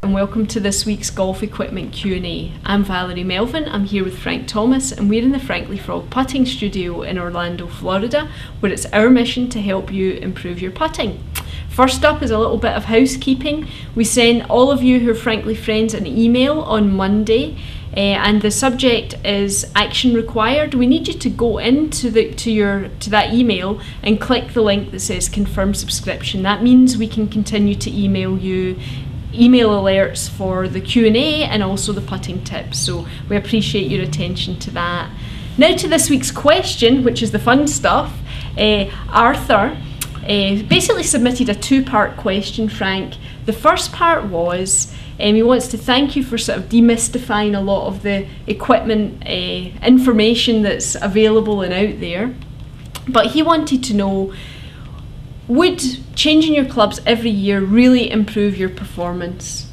And welcome to this week's Golf Equipment Q&A. I'm Valerie Melvin, I'm here with Frank Thomas, and we're in the Frankly Frog Putting Studio in Orlando, Florida, where it's our mission to help you improve your putting. First up is a little bit of housekeeping. We sent all of you who are Frankly friends an email on Monday, and the subject is action required. We need you to go into that email and click the link that says confirm subscription. That means we can continue to email you email alerts for the Q&A and also the putting tips, so we appreciate your attention to that. Now to this week's question, which is the fun stuff. Arthur basically submitted a two-part question, Frank. The first part was he wants to thank you for sort of demystifying a lot of the equipment information that's available and out there, but he wanted to know, would changing your clubs every year really improve your performance?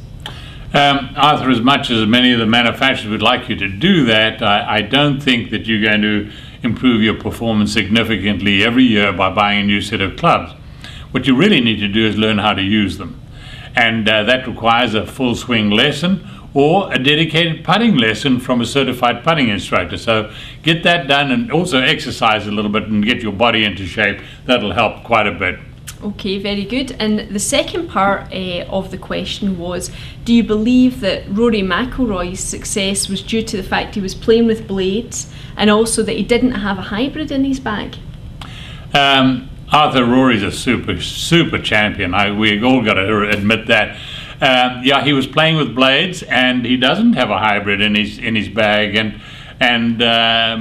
Arthur, as much as many of the manufacturers would like you to do that, I don't think that you're going to improve your performance significantly every year by buying a new set of clubs. What you really need to do is learn how to use them. And that requires a full swing lesson or a dedicated putting lesson from a certified putting instructor. So get that done, and also exercise a little bit and get your body into shape. That'll help quite a bit. Okay, very good. And the second part of the question was, do you believe that Rory McIlroy's success was due to the fact he was playing with blades and also that he didn't have a hybrid in his bag? Arthur, Rory's a super champion. We all got to admit that. Yeah, he was playing with blades, and he doesn't have a hybrid in his bag, and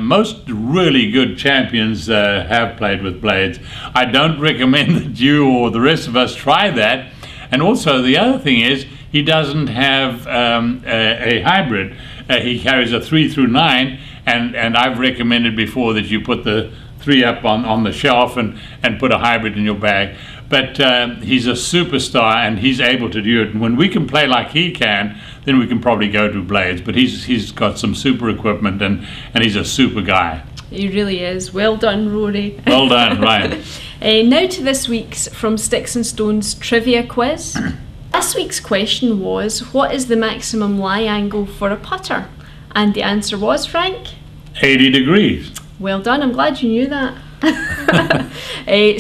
most really good champions have played with blades. I don't recommend that you or the rest of us try that. And also the other thing is, he doesn't have a hybrid. He carries a 3 through 9, and I've recommended before that you put the 3 up on the shelf and put a hybrid in your bag. But he's a superstar, and he's able to do it. And when we can play like he can, then we can probably go to blades. But he's got some super equipment, and he's a super guy. He really is. Well done, Rory. Well done, right. Now to this week's From Sticks and Stones trivia quiz. Last week's question was, what is the maximum lie angle for a putter? And the answer was, Frank? 80 degrees. Well done, I'm glad you knew that.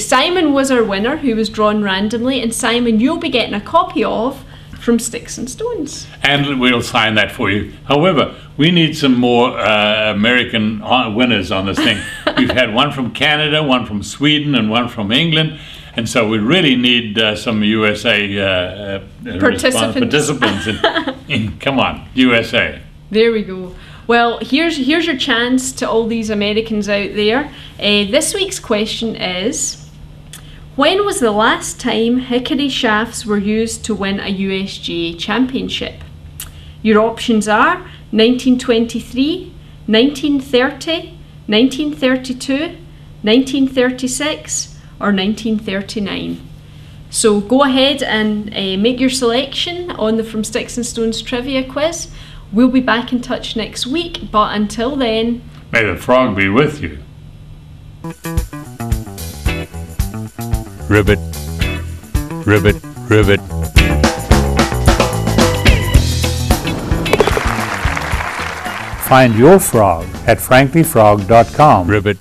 Simon was our winner, who was drawn randomly, and Simon, you'll be getting a copy of From Sticks and Stones. And we'll sign that for you. However, we need some more American winners on this thing. We've had one from Canada, one from Sweden, and one from England, and so we really need some USA participants. Come on, USA. There we go. Well, here's your chance to all these Americans out there. This week's question is, when was the last time hickory shafts were used to win a USGA championship? Your options are 1923, 1930, 1932, 1936, or 1939. So go ahead and make your selection on the From Sticks and Stones trivia quiz. We'll be back in touch next week, but until then, may the frog be with you. Ribbit, ribbit, ribbit. Find your frog at franklyfrog.com. Ribbit.